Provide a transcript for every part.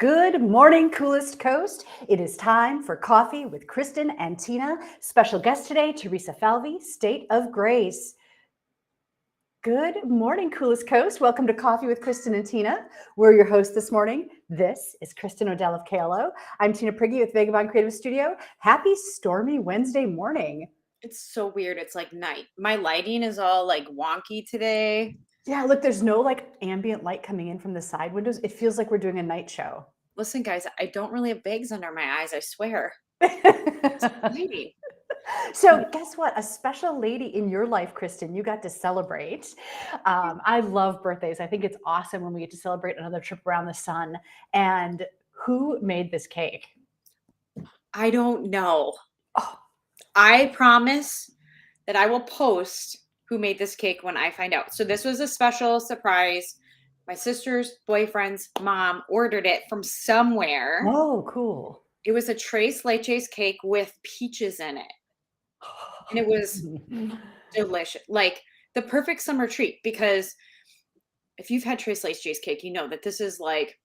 Good morning, Coolest Coast. It is time for Coffee with Kristin and Tina. Special guest today, Theresa Falvey, State of Grace. Good morning, Coolest Coast. Welcome to Coffee with Kristin and Tina. We're your hosts this morning. This is Kristin Odell of KLO. I'm Tina Prigge with Vagabond Creative Studio. Happy stormy Wednesday morning. It's so weird. It's like night. My lighting is all like wonky today. Yeah, look, there's no like ambient light coming in from the side windows. It feels like we're doing a night show. Listen, guys, I don't really have bags under my eyes, I swear. So guess what? A special lady in your life, Kristin, you got to celebrate. I love birthdays. I think it's awesome when we get to celebrate another trip around the sun. And who made this cake? I don't know. Oh. I promise that I will post who made this cake when I find out. So this was a special surprise. My sister's boyfriend's mom ordered it from somewhere. Oh, cool. It was a tres leches cake with peaches in it. And it was delicious. Like the perfect summer treat, because if you've had tres leches cake, you know that this is like,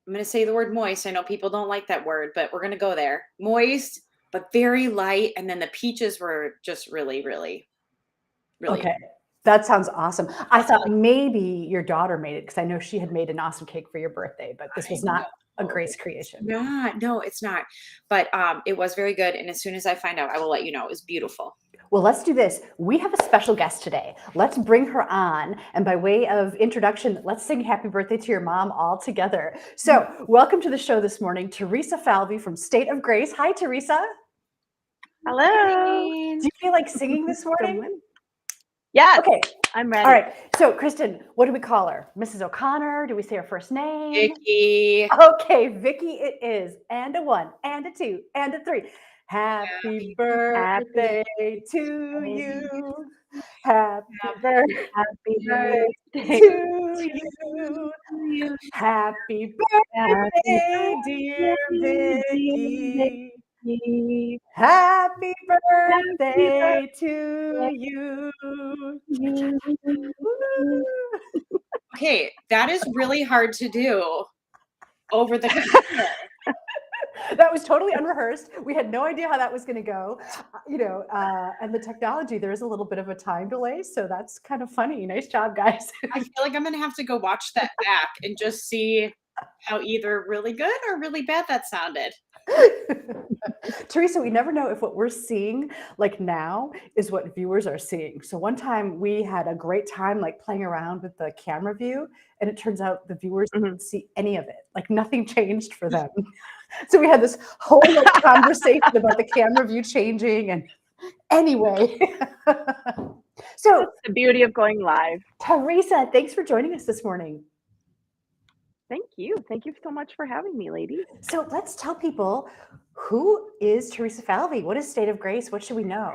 I'm going to say the word moist. I know people don't like that word, but we're going to go there. Moist, but very light. And then the peaches were just really, really, really. Okay. That sounds awesome. I thought maybe your daughter made it because I know she had made an awesome cake for your birthday, but this was not a Grace creation. No, it's not. But it was very good. And as soon as I find out, I will let you know. It was beautiful. Well, let's do this. We have a special guest today. Let's bring her on. And by way of introduction, let's sing happy birthday to your mom all together. So welcome to the show this morning, Theresa Falvey from State of Grace. Hi, Theresa. Hello. Do you feel like singing this morning? Yes. Okay. I'm ready. All right. So, Kristin, what do we call her? Mrs. O'Connor? Do we say her first name? Vicky. Okay, Vicky it is. And a 1, and a 2, and a 3. Happy birthday to you. Happy birthday to you. Happy birthday, dear Vicky. Happy birthday to you. Okay, that is really hard to do over the computer. That was totally unrehearsed. We had no idea how that was going to go, and the technology, there is a little bit of a time delay. So that's kind of funny. Nice job, guys. I feel like I'm going to have to go watch that back and just see how either really good or really bad that sounded. Theresa, we never know if what we're seeing like now is what viewers are seeing. So one time we had a great time like playing around with the camera view, and it turns out the viewers didn't see any of it. Like nothing changed for them. So we had this whole conversation about the camera view changing. And anyway, so that's the beauty of going live. Theresa, thanks for joining us this morning. Thank you. Thank you so much for having me, ladies. So let's tell people, who is Theresa Falvey? What is State of Grace? What should we know?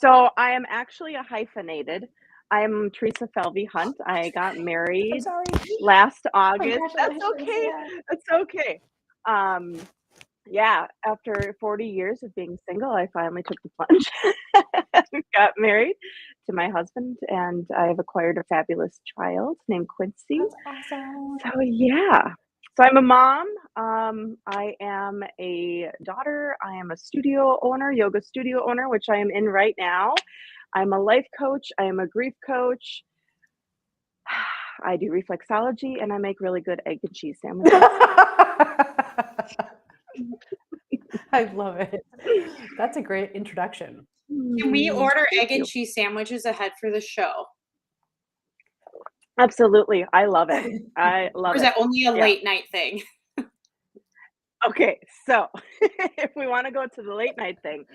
So I am actually a hyphenated. I'm Theresa Falvey Hunt. I got married last August. That's okay. Yeah. That's okay. Yeah, after 40 years of being single, I finally took the plunge. Got married to my husband, and I have acquired a fabulous child named Quincy. That's awesome. So yeah. So I'm a mom. I am a daughter. I am a studio owner, yoga studio owner, which I am in right now. I'm a life coach. I am a grief coach. I do reflexology, and I make really good egg and cheese sandwiches. I love it. That's a great introduction. Can we order egg and cheese sandwiches ahead for the show? Absolutely. I love it. I love it. Or is that only a late night thing? Okay, so if we want to go to the late night thing,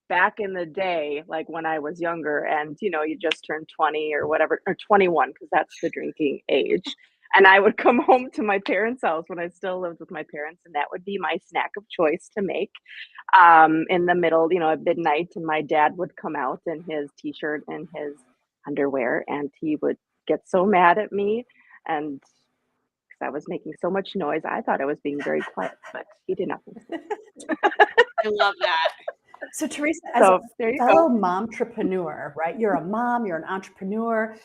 back in the day, like when I was younger and, you just turned 20 or whatever, or 21, because that's the drinking age. And I would come home to my parents' house when I still lived with my parents, and that would be my snack of choice to make in the middle, at midnight. And my dad would come out in his t-shirt and his underwear, and he would get so mad at me, and because I was making so much noise, I thought I was being very quiet, but he did not. I love that. So Theresa, as a fellow momtrepreneur, right? You're a mom, you're an entrepreneur.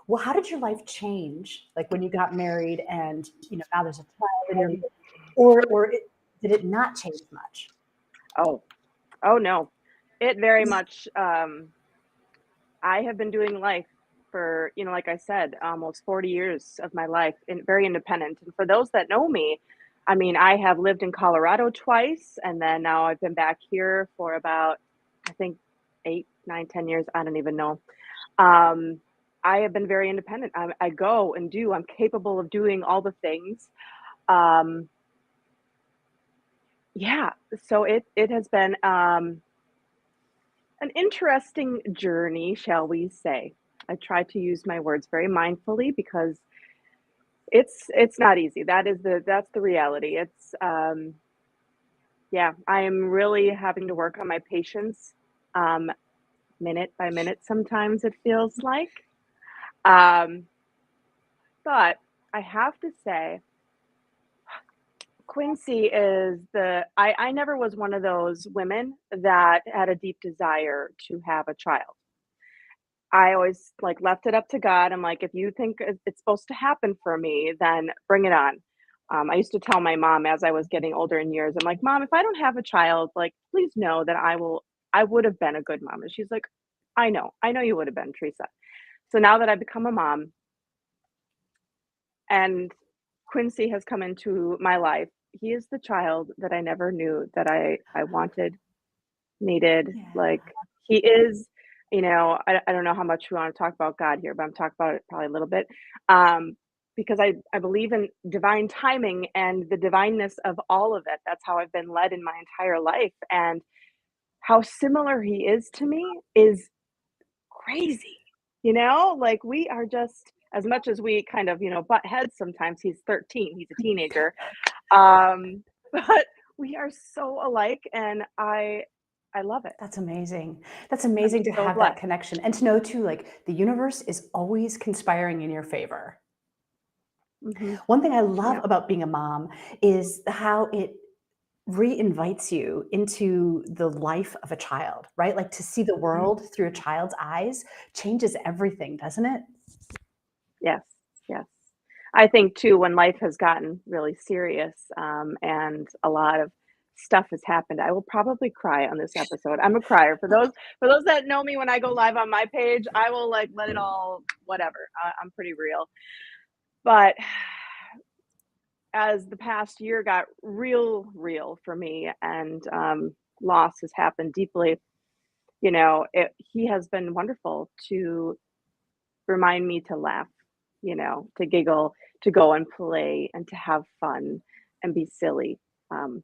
Well, how did your life change? Like when you got married and, now there's a child and you're, did it not change much? Oh no. It very much, I have been doing life for, like I said, almost 40 years of my life and very independent. And for those that know me, I mean, I have lived in Colorado twice, and then now I've been back here for about, I think, 8, 9, 10 years. I don't even know. I have been very independent. I go and do. I'm capable of doing all the things. Um, yeah. So it has been an interesting journey, shall we say. I try to use my words very mindfully because it's not easy. That's the reality. Yeah, I am really having to work on my patience, um, minute by minute. Sometimes it feels like, um, but I have to say, Quincy is I never was one of those women that had a deep desire to have a child. I always like left it up to God. I'm like, if you think it's supposed to happen for me, then bring it on. I used to tell my mom as I was getting older in years, I'm like, Mom, if I don't have a child, like, please know that I would have been a good mom. And she's like, I know you would have been, Teresa. So now that I've become a mom and Quincy has come into my life, he is the child that I never knew that I wanted, needed. Yeah. Like he is, I don't know how much we want to talk about God here, but I'm talking about it probably a little bit. Um, because I believe in divine timing and the divineness of all of it. That's how I've been led in my entire life. And how similar he is to me is crazy. Like we are just as much as we kind of, butt heads sometimes. He's 13, he's a teenager. But we are so alike and I love it. That's amazing. That's amazing to So have that blessed. connection and to know too, like the universe is always conspiring in your favor. Mhm. One thing I love Yeah. about being a mom is how it re-invites you into the life of a child, right? Like to see the Mhm. world through a child's eyes changes everything, doesn't it? Yes, yes. I think too, when life has gotten really serious, and a lot of stuff has happened, I will probably cry on this episode. I'm a crier. For those that know me when I go live on my page, I will like let it all whatever. I'm pretty real. But as the past year got real for me and loss has happened deeply, he has been wonderful to remind me to laugh, to giggle, to go and play, and to have fun and be silly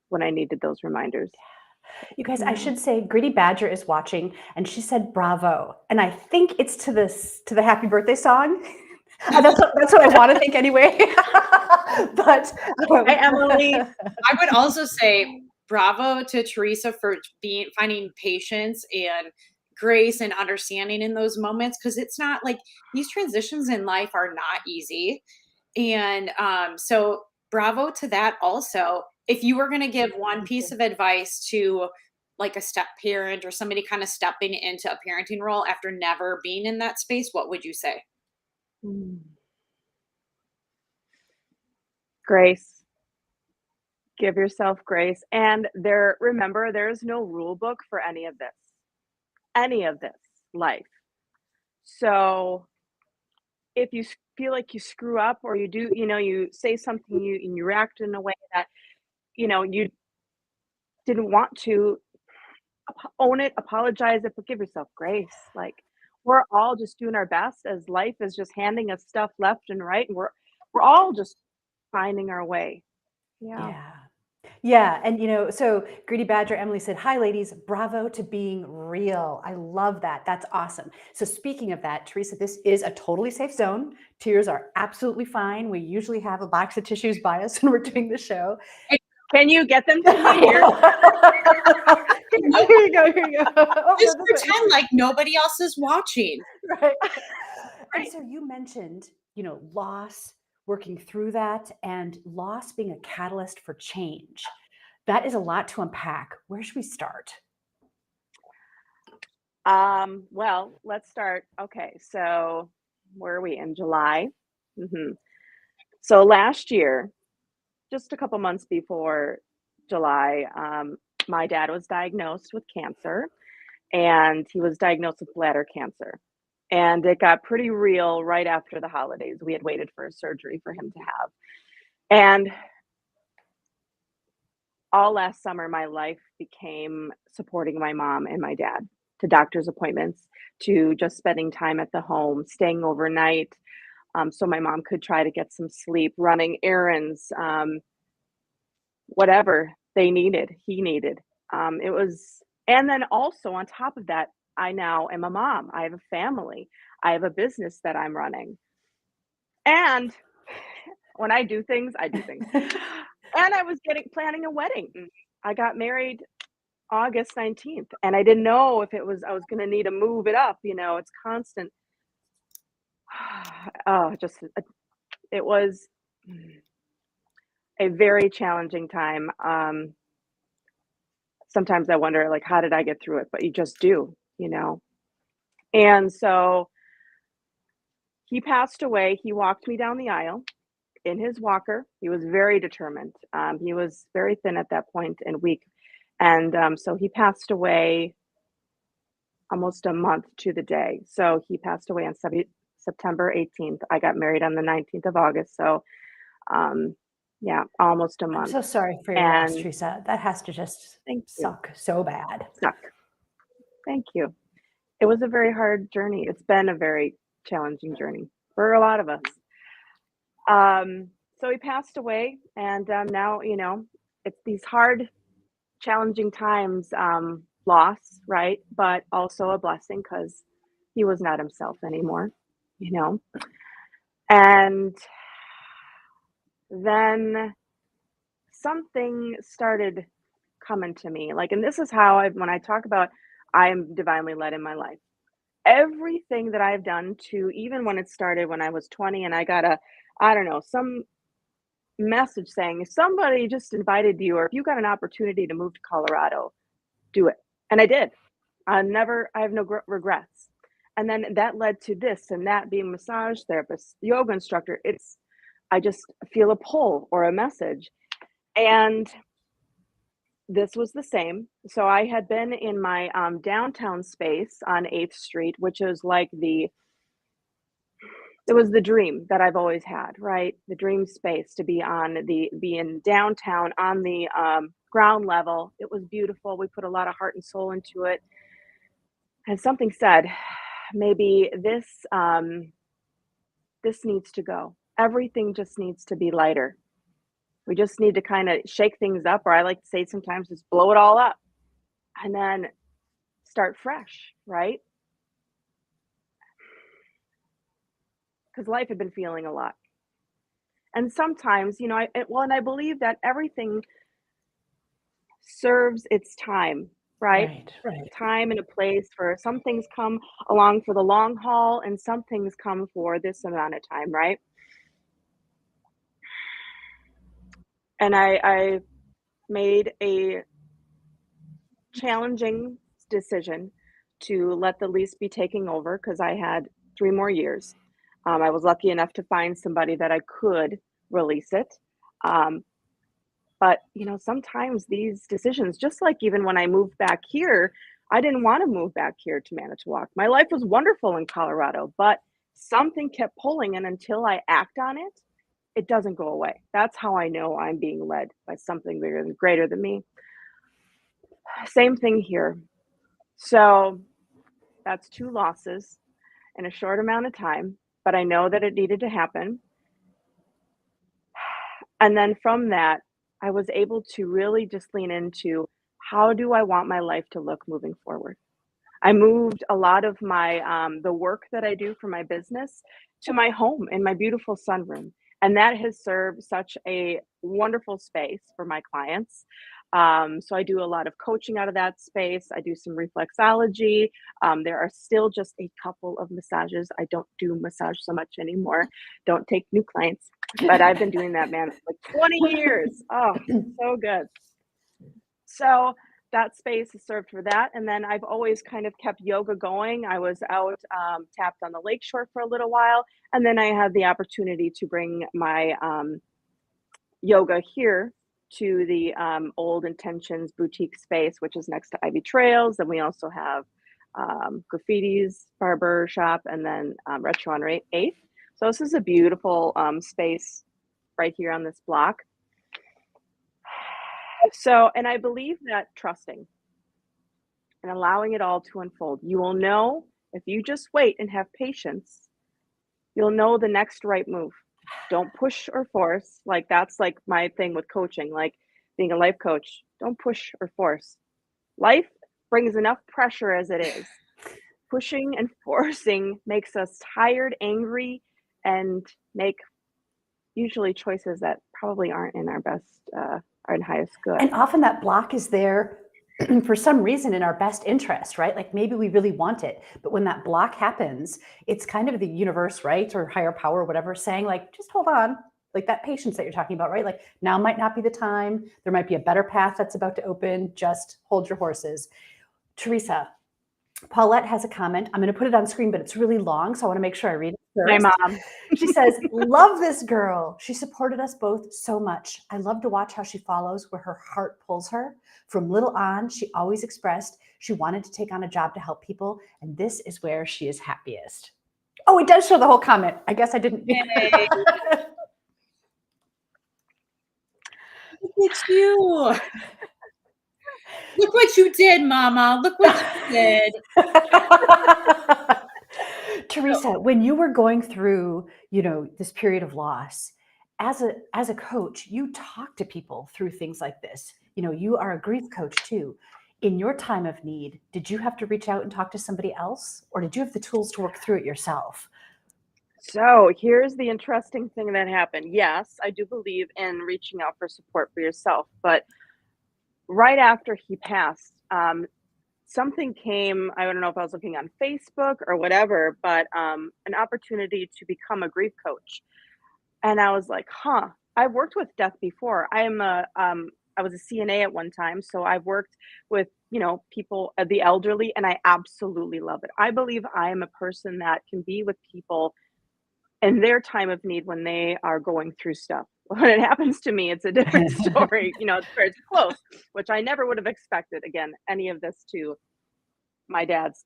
when I needed those reminders. You guys, I Yeah. should say Greedy Badger is watching and she said bravo. And I think it's to the happy birthday song. That's what I want to think anyway. But Hi, Emily. I would also say bravo to Teresa for finding patience and grace and understanding in those moments, because it's not like these transitions in life are not easy. And so bravo to that also. If you were going to give one piece of advice to like a step parent or somebody kind of stepping into a parenting role after never being in that space, what would you say? Mm. Grace. Give yourself grace. And remember, there's no rule book for any of this life. So if you feel like you screw up or you do, you say something, and you react in a way that, you didn't want to, own it, apologize it, but give yourself grace. Like we're all just doing our best as life is just handing us stuff left and right, and we're all just finding our way. Yeah. yeah. Yeah. And, so Greedy Badger Emily said, hi, ladies, bravo to being real. I love that. That's awesome. So, speaking of that, Teresa, this is a totally safe zone. Tears are absolutely fine. We usually have a box of tissues by us when we're doing the show. Can you get them to me here? Here you go. Here you go. Oh, Just no, this way. pretend like nobody else is watching. Right. And so you mentioned, loss, working through that, and loss being a catalyst for change. That is a lot to unpack. Where should we start? Well, let's start. Okay, so where are we, in July? hmm So last year, just a couple months before July, my dad was diagnosed with cancer, and he was diagnosed with bladder cancer. And it got pretty real right after the holidays. We had waited for a surgery for him to have. And all last summer, my life became supporting my mom and my dad, to doctor's appointments, to just spending time at the home, staying overnight, so my mom could try to get some sleep, running errands, whatever he needed. It was, and then also on top of that, I now am a mom. I have a family. I have a business that I'm running. And when I do things, I do things. And I was planning a wedding. I got married August 19th, and I didn't know if I was going to need to move it up. It's constant. Oh, it was a very challenging time. Sometimes I wonder, like, how did I get through it? But you just do. And so he passed away. He walked me down the aisle in his walker. He was very determined. He was very thin at that point and weak. And so he passed away almost a month to the day. So he passed away on September 18th. I got married on the 19th of August. So yeah, almost a I'm month. so sorry for your loss, And Theresa. That has to just thank you. suck so bad. Suck. Thank you. It was a very hard journey. It's been a very challenging journey for a lot of us. So he passed away, and now, it's these hard, challenging times, loss, right? But also a blessing, because he was not himself anymore, you know? And then something started coming to me. Like, and this is how when I talk about I am divinely led in my life. Everything that I've done, to even when it started when I was 20 and I got I don't know, some message saying, if somebody just invited you, or if you got an opportunity to move to Colorado, do it. And I did. I have no regrets. And then that led to this and that, being massage therapist, yoga instructor. I just feel a pull or a message. And this was the same. So I had been in my downtown space on 8th Street, which is like it was the dream that I've always had, right? The dream space to be in downtown on the ground level. It was beautiful. We put a lot of heart and soul into it. And something said, maybe this needs to go. Everything just needs to be lighter. We just need to kind of shake things up, or I like to say sometimes, just blow it all up and then start fresh, right? Because life had been feeling a lot. And sometimes, and I believe that everything serves its time, right? Right. Time and a place. For some things come along for the long haul, and some things come for this amount of time, right? And I made a challenging decision to let the lease be taken over, because I had 3 more years. I was lucky enough to find somebody that I could release it. But, sometimes these decisions, just like even when I moved back here, I didn't want to move back here to Manitowoc. My life was wonderful in Colorado, but something kept pulling, and until I act on it, it doesn't go away. That's how I know I'm being led by something bigger and greater than me. Same thing here. So that's 2 losses in a short amount of time, but I know that it needed to happen. And then from that, I was able to really just lean into, how do I want my life to look moving forward? I moved a lot of my the work that I do for my business to my home in my beautiful sunroom, and that has served such a wonderful space for my clients. So I do a lot of coaching out of that space. I do some reflexology. There are still just a couple of massages. I don't do massage so much anymore. Don't take new clients, but I've been doing that, man, for like 20 years. Oh, so good. So that space is served for that. And then I've always kind of kept yoga going. I was out tapped on the lakeshore for a little while. And then I had the opportunity to bring my yoga here to the Old Intentions boutique space, which is next to Ivy Trails. And we also have Graffiti's barber shop, and then Retro on 8th. So this is a beautiful space right here on this block. So, and I believe that trusting and allowing it all to unfold, you will know if you just wait and have patience, you'll know the next right move. Don't push or force. Like that's like my thing with coaching, like being a life coach. Don't push or force. Life brings enough pressure as it is. Pushing and forcing makes us tired, angry, and make usually choices that probably aren't in our best, our highest good. And often that block is there for some reason in our best interest, right? Like maybe we really want it, but when that block happens, it's kind of the universe, right? Or higher power, whatever, saying like, just hold on. Like that patience that you're talking about, right? Like now might not be the time. There might be a better path that's about to open. Just hold your horses. Theresa, Paulette has a comment. I'm going to put it on screen, but it's really long, so I want to make sure I read it first. My mom. She says, love this girl. She supported us both so much. I love to watch how she follows where her heart pulls her. From little on, she always expressed she wanted to take on a job to help people, and this is where she is happiest. Oh, it does show the whole comment. I guess I didn't. Yay. Look at you. Look what you did, Mama. Look what you did. Theresa, when you were going through, this period of loss, as a coach, you talk to people through things like this. You are a grief coach too. In your time of need, did you have to reach out and talk to somebody else, or did you have the tools to work through it yourself? So here's the interesting thing that happened. Yes, I do believe in reaching out for support for yourself, but right after he passed, something came. I don't know if I was looking on Facebook or whatever, but an opportunity to become a grief coach. And I was like, I've worked with death before. I was a CNA at one time, so I've worked with, people, the elderly, and I absolutely love it. I believe I am a person that can be with people in their time of need when they are going through stuff. When it happens to me, it's a different story. It's very close, which I never would have expected, again, any of this to my dad's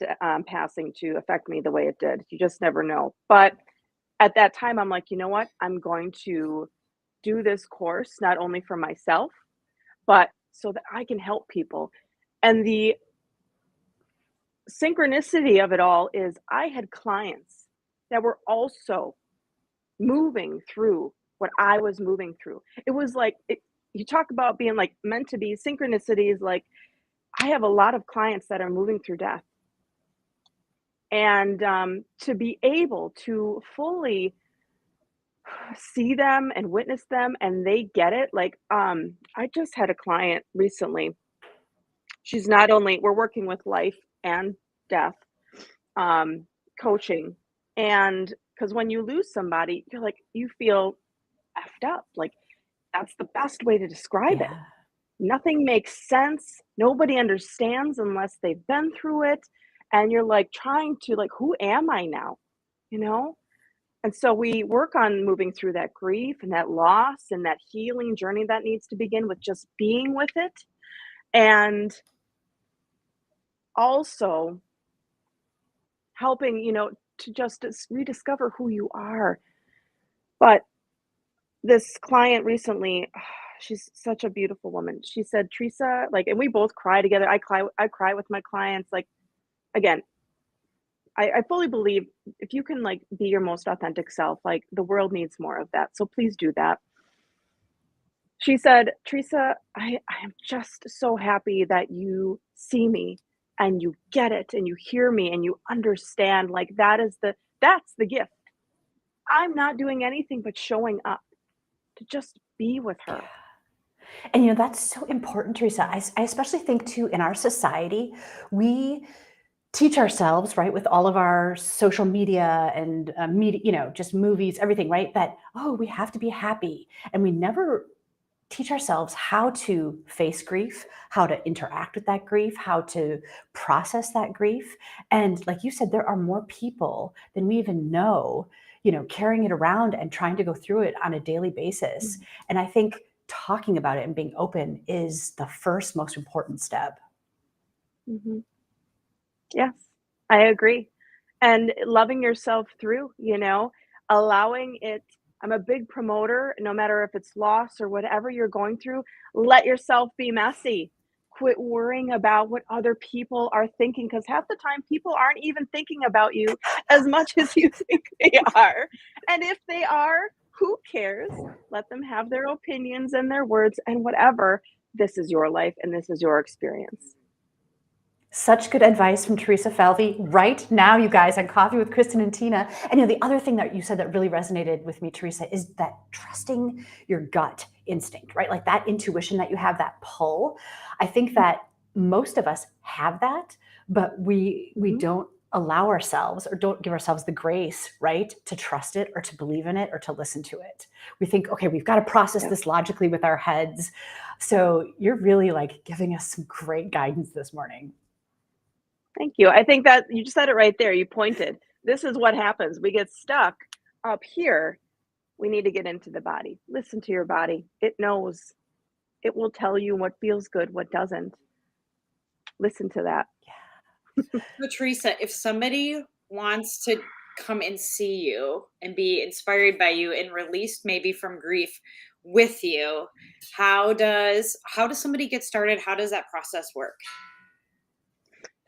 passing to affect me the way it did. You just never know. But at that time, I'm like, you know what? I'm going to do this course, not only for myself, but so that I can help people. And the synchronicity of it all is I had clients that were also moving through what I was moving through. It was like, you talk about being like meant to be, synchronicities. Like I have a lot of clients that are moving through death. And to be able to fully see them and witness them and they get it. Like I just had a client recently. She's not only, we're working with life and death coaching. And because when you lose somebody, you're like, you feel effed up. Like that's the best way to describe it. Nothing makes sense. Nobody understands unless they've been through it. And you're like trying to like, who am I now? And so we work on moving through that grief and that loss and that healing journey that needs to begin with just being with it. And also helping, to just rediscover who you are. But this client recently, she's such a beautiful woman. She said, Theresa, like, and we both cry together. I cry with my clients. Like, again, I fully believe if you can like be your most authentic self, like the world needs more of that. So please do that. She said, Theresa, I am just so happy that you see me and you get it and you hear me and you understand. Like that's the gift. I'm not doing anything but showing up to just be with her. And that's so important, Theresa. I especially think too, in our society, we teach ourselves, right, with all of our social media and media, just movies, everything, right, that, we have to be happy. And we never teach ourselves how to face grief, how to interact with that grief, how to process that grief. And like you said, there are more people than we even know, carrying it around and trying to go through it on a daily basis. And I think talking about it and being open is the first most important step. Mm-hmm. Yes, I agree. And loving yourself through, allowing it. I'm a big promoter, no matter if it's loss or whatever you're going through, let yourself be messy. Quit worrying about what other people are thinking, because half the time people aren't even thinking about you as much as you think they are. And if they are, who cares? Let them have their opinions and their words and whatever. This is your life and this is your experience. Such good advice from Theresa Falvey right now, you guys, on Coffee with Kristin and Tina. And the other thing that you said that really resonated with me, Theresa, is that trusting your gut instinct, right? Like that intuition that you have, that pull. I think that most of us have that, but we don't allow ourselves or don't give ourselves the grace, right, to trust it or to believe in it or to listen to it. We think, okay, we've got to process this logically with our heads. So you're really like giving us some great guidance this morning. Thank you. I think that you just said it right there. You pointed. This is what happens. We get stuck up here. We need to get into the body. Listen to your body. It knows. It will tell you what feels good, what doesn't. Listen to that. So, Theresa, if somebody wants to come and see you and be inspired by you and released maybe from grief with you, how does somebody get started? How does that process work?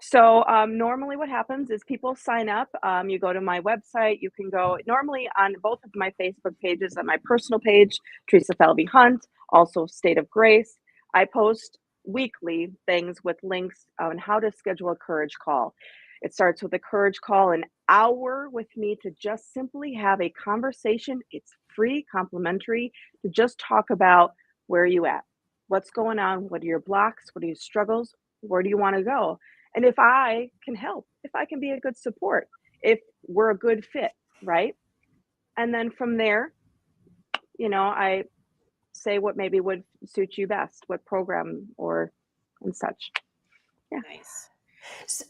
So normally what happens is people sign up. You go to my website. You can go normally on both of my Facebook pages, on my personal page, Theresa Falvey Hunt, also State of Grace. I post weekly things with links on how to schedule a courage call. It starts with a courage call, an hour with me to just simply have a conversation. It's free, complimentary, to just talk about where are you at, what's going on, what are your blocks, what are your struggles, where do you want to go? And if I can help, if I can be a good support, if we're a good fit, right? And then from there, I say what maybe would suit you best, what program and such. Yeah. Nice. So,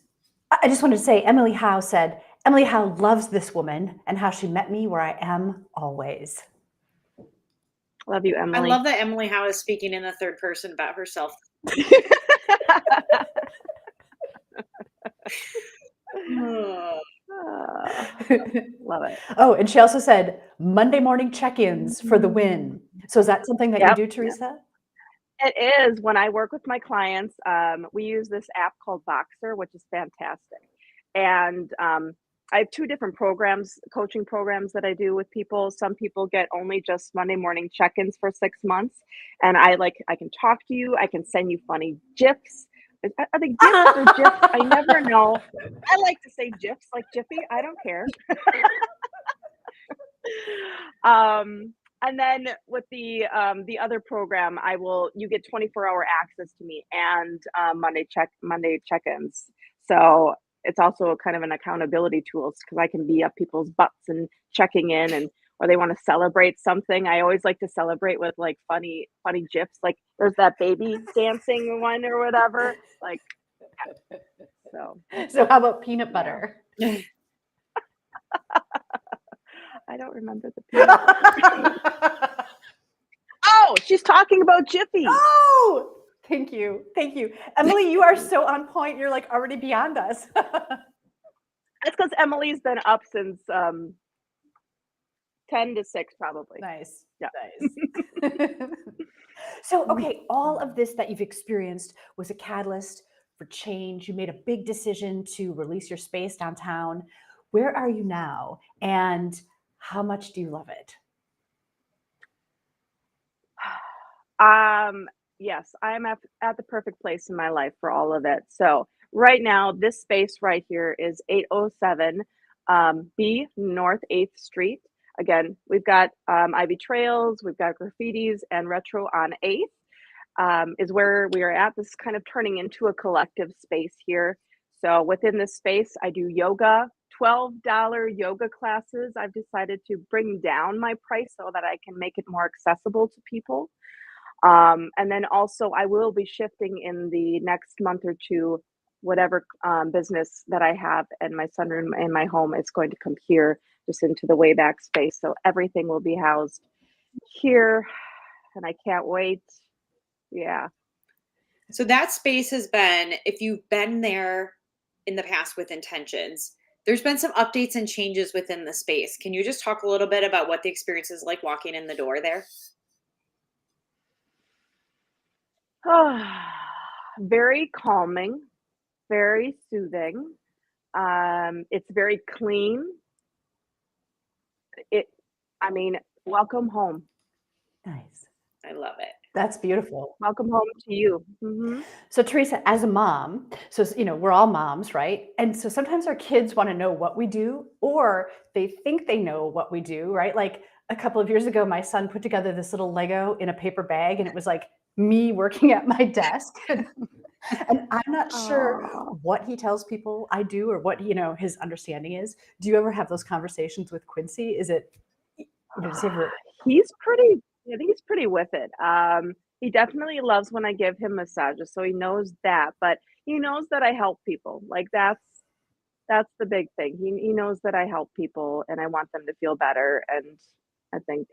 I just wanted to say, Emily Howe said, Emily Howe loves this woman and how she met me where I am always. Love you, Emily. I love that Emily Howe is speaking in the third person about herself. Love it. Oh, and she also said Monday morning check-ins for the win. So is that something that you do, Theresa? It is. When I work with my clients, we use this app called Voxer, which is fantastic. And I have two different coaching programs that I do with people. Some people get only just Monday morning check-ins for 6 months. And I can talk to you. I can send you funny GIFs. Are they GIFs or GIFs? I never know. I like to say GIFs, like Jiffy. I don't care. And then with the other program, you get 24-hour access to me and Monday check-ins. So it's also kind of an accountability tool because I can be up people's butts and checking in, or they want to celebrate something. I always like to celebrate with like funny GIFs. Like there's that baby dancing one or whatever. Like, yeah. So how about peanut butter? Yeah. I don't remember the peanut butter. Oh, she's talking about Jiffy. Oh, thank you. Emily, you are so on point. You're like already beyond us. That's because Emily's been up since 10 to 6 probably. Nice. Yeah. Nice. So, okay, all of this that you've experienced was a catalyst for change. You made a big decision to release your space downtown. Where are you now? And how much do you love it? Yes, I'm at the perfect place in my life for all of it. So right now, this space right here is 807 B North 8th Street. Again, we've got Ivy Trails, we've got graffitis and retro on 8th is where we are at. This is kind of turning into a collective space here. So within this space, I do yoga, $12 yoga classes. I've decided to bring down my price so that I can make it more accessible to people. And then also I will be shifting in the next month or two, whatever business that I have and my sunroom in my home is going to come here just into the way back space. So everything will be housed here and I can't wait. Yeah. So that space has been, if you've been there in the past with intentions, there's been some updates and changes within the space. Can you just talk a little bit about what the experience is like walking in the door there? Very calming, very soothing. It's very clean. It, I mean, welcome home. Nice. I love it. That's beautiful. Welcome home to you. Mm-hmm. So Theresa, as a mom, so we're all moms, right? And so sometimes our kids want to know what we do, or they think they know what we do, right? Like a couple of years ago, my son put together this little Lego in a paper bag, and it was like me working at my desk. And I'm not sure what he tells people I do or what his understanding is. Do you ever have those conversations with Quincy? Is it does he ever? He's pretty. I think he's pretty with it. He definitely loves when I give him massages, so he knows that. But he knows that I help people. Like that's the big thing. He knows that I help people and I want them to feel better. And I think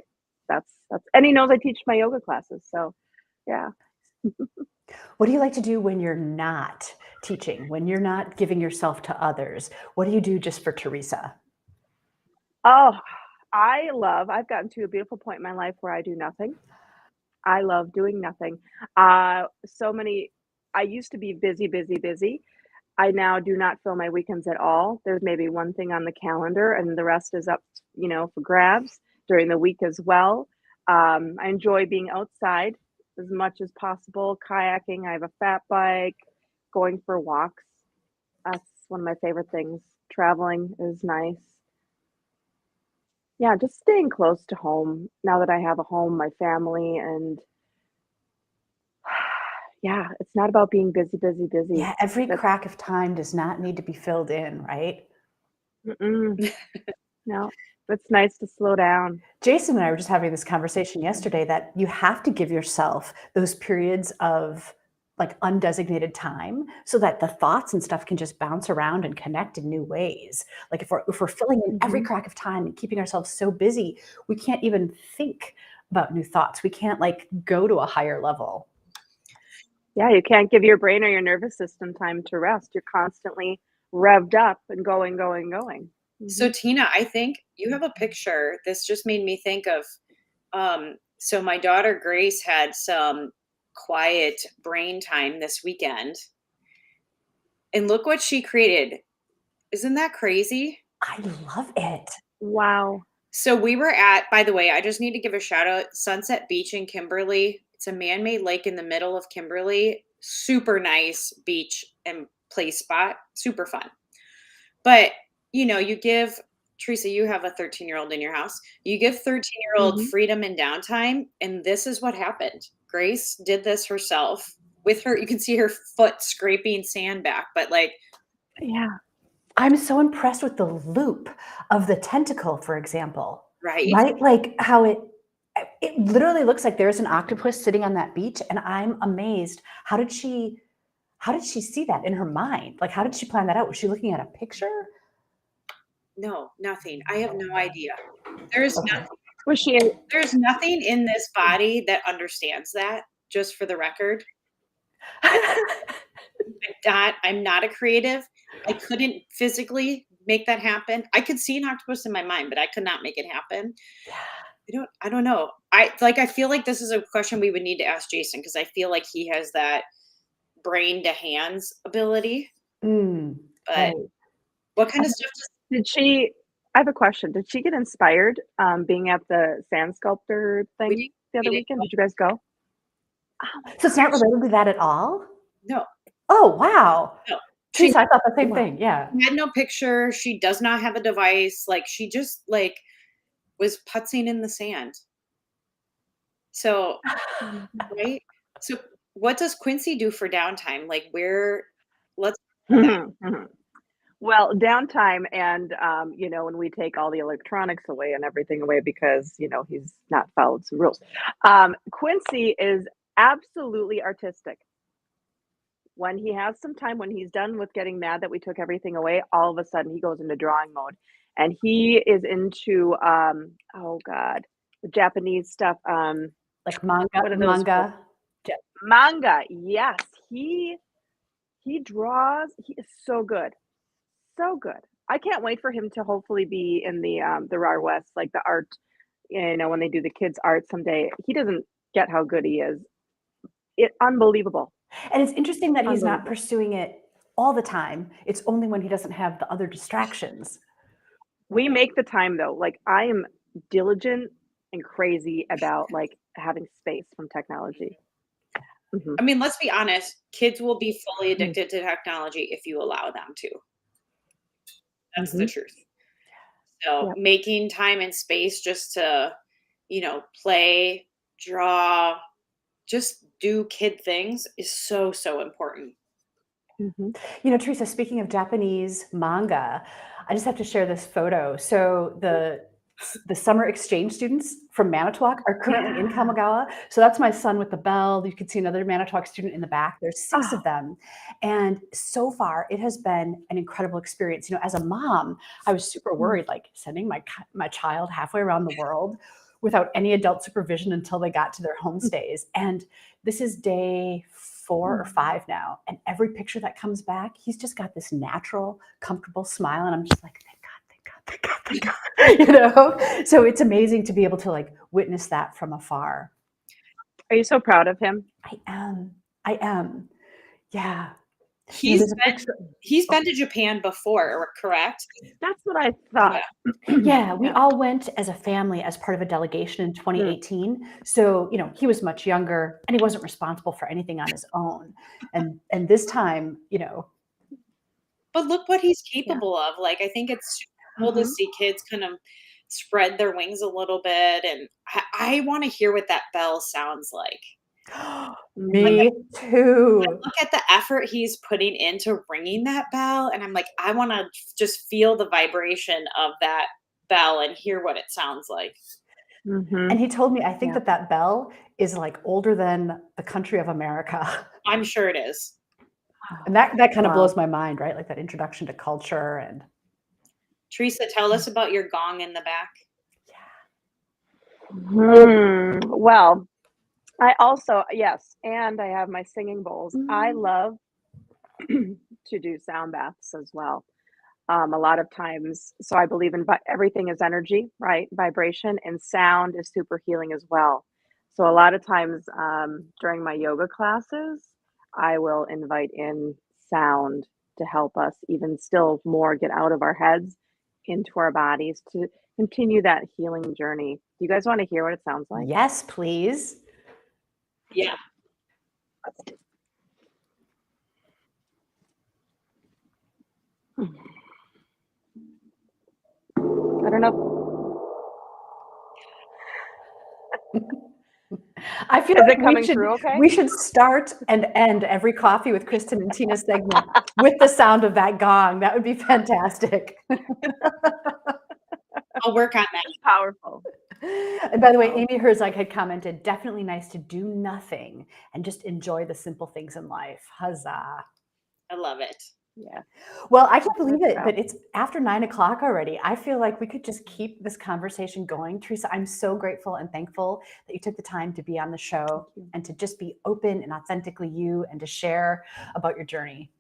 that's and he knows I teach my yoga classes. So yeah. What do you like to do when you're not teaching, when you're not giving yourself to others? What do you do just for Theresa? Oh, I've gotten to a beautiful point in my life where I do nothing. I love doing nothing. I used to be busy, busy, busy. I now do not fill my weekends at all. There's maybe one thing on the calendar and the rest is up, for grabs during the week as well. I enjoy being outside as much as possible, kayaking. I have a fat bike, going for walks. That's one of my favorite things. Traveling is nice. Yeah, just staying close to home now that I have a home, my family, and yeah, it's not about being busy, busy, busy. Yeah, every That's crack of time does not need to be filled in, right? no, it's nice to slow down. Jason and I were just having this conversation yesterday that you have to give yourself those periods of like undesignated time so that the thoughts and stuff can just bounce around and connect in new ways. Like if we're filling in every Mhm. crack of time and keeping ourselves so busy, we can't even think about new thoughts. We can't like go to a higher level. Yeah, you can't give your brain or your nervous system time to rest. You're constantly revved up and going, going, going. So Mhm. Tina, I think you have a picture. This just made me think of so my daughter Grace had some quiet brain time this weekend. And look what she created. Isn't that crazy? I love it. Wow. So we were at, by the way, I just need to give a shout out, Sunset Beach in Kimberly. It's a man-made lake in the middle of Kimberly. Super nice beach and play spot. Super fun. But, you give Theresa, you have a 13-year-old in your house. You give 13-year-old Mhm. freedom and downtime, and this is what happened. Grace did this herself with her. You can see her foot scraping sand back, but like, Yeah. I'm so impressed with the loop of the tentacle, for example, right? right? Like how it literally looks like there's an octopus sitting on that beach, and I'm amazed. How did she see that in her mind? Like, how did she plan that out? Was she looking at a picture? No, nothing. I have no idea. There's Okay. Was she in? There's nothing in this body that understands that, just for the record. I'm not a creative. I couldn't physically make that happen. I could see an octopus in my mind, but I could not make it happen. I don't know. I feel like this is a question we would need to ask Jason because I feel like he has that brain to hands ability. Mm, But right. what kind of stuff Did she? I have a question. Did she get inspired being at the sand sculptor we thing the other didn't weekend? Did you guys go? Oh my So it's not gosh. related to that at all? No, Oh, wow. no. She Teresa, I thought the same Wow. thing. Yeah. had no picture. She does not have a device. Like she just was putzing in the sand. So, Mhm. right? So what does Quincy do for downtime? Like let's Mhm. Well, downtime and, when we take all the electronics away and everything away because, he's not followed some rules. Quincy is absolutely artistic. When he has some time, when he's done with getting mad that we took everything away, all of a sudden he goes into drawing mode. And he is into, oh God, the Japanese stuff. Like manga, What are those? Ja- Manga. Yes. He draws. He is so good. So good. I can't wait for him to hopefully be in the RAR West, like the art, when they do the kids' art someday. He doesn't get how good he is. Unbelievable. And it's interesting that he's not Unbelievable. pursuing it all the time. It's only when he doesn't have the other distractions. We make the time though. Like I am diligent and crazy about like having space from technology. Mhm. I mean, let's be honest, kids will be fully addicted to technology if you allow them to. That's the Mhm. truth. So Yep. making time and space just to, play, draw, just do kid things is so, so important. Mhm. Theresa, speaking of Japanese manga, I just have to share this photo. So the summer exchange students from Manitowoc are currently in Yeah. Kamigawa. So that's my son with the bell. You can see another Manitowoc student in the back. There's 6 Oh. of them. And so far, it has been an incredible experience. As a mom, I was super worried, like sending my child halfway around the world without any adult supervision until they got to their homestays. And this is day 4 or 5 now. And every picture that comes back, he's just got this natural, comfortable smile. And I'm just like, thank God, thank God, thank God, thank God. So it's amazing to be able to like witness that from afar. Are you so proud of him? I am. Yeah. He's been to Japan before, correct? That's what I thought. Yeah, we all went as a family as part of a delegation in 2018. So, he was much younger and he wasn't responsible for anything on his own. And this time, But look what he's capable of. Like, I think it's super cool to Mhm. see kids kind of spread their wings a little bit. And I want to hear what that bell sounds like. Me too. Look at the effort he's putting into ringing that bell. And I'm like, I want to just feel the vibration of that bell and hear what it sounds like. Mhm. And he told me, I think Yeah. that bell is like older than the country of America. I'm sure it is. And that kind of Wow. blows my mind, right? Like that introduction to culture and Teresa, tell us about your gong in the back. Well, I also, yes, and I have my singing bowls. I love to do sound baths as well. A lot of times, so I believe in everything is energy, right? Vibration and sound is super healing as well. So a lot of times during my yoga classes, I will invite in sound to help us even still more get out of our heads into our bodies to continue that healing journey. Do you guys want to hear what it sounds like? yes, please. Yeah. I don't know. I feel Is like it coming through okay? we should start and end every Coffee with Kristin and Tina segment with the sound of that gong. That would be fantastic. I'll work on that. It's powerful. And by the way, Amy Herzog had commented, definitely nice to do nothing and just enjoy the simple things in life. Huzzah. I love it. Yeah. Well, I can't believe That's it, but it's after 9:00 already. I feel like we could just keep this conversation going. Theresa, I'm so grateful and thankful that you took the time to be on the show and to just be open and authentically you and to share about your journey.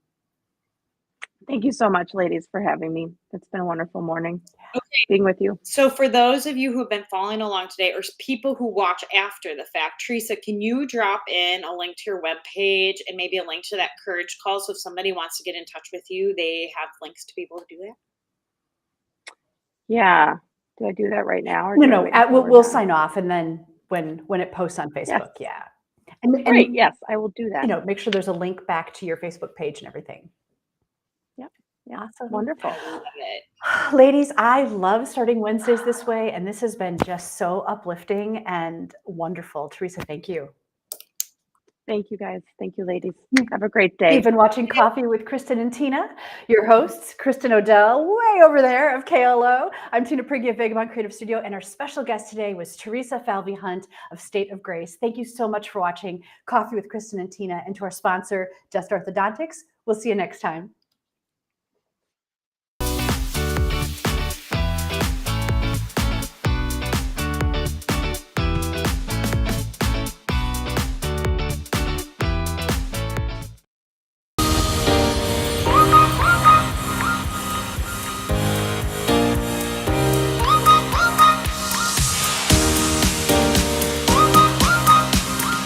Thank you so much, ladies, for having me. It's been a wonderful morning Okay. being with you. So for those of you who have been following along today, or people who watch after the fact, Teresa, can you drop in a link to your webpage and maybe a link to that courage call? So if somebody wants to get in touch with you, they have links to be able to do that. Yeah. Do I do that right now? Or No, do I wait we'll sign off, and then when it posts on Facebook, Yes. yeah. And Great. Yes, I will do that. make sure there's a link back to your Facebook page and everything. Yep. Yeah. Awesome. Wonderful. I love it. Ladies, I love starting Wednesdays this way, and this has been just so uplifting and wonderful. Teresa, thank you. Thank you, guys. Thank you, ladies. Have a great day. You've been watching Coffee with Kristin and Tina. Your hosts, Kristin Odell, way over there of KLO. I'm Tina Prigge of Vagabond Creative Studio, and our special guest today was Theresa Falvey Hunt of State of Grace. Thank you so much for watching Coffee with Kristin and Tina, and to our sponsor, Just Orthodontics. We'll see you next time.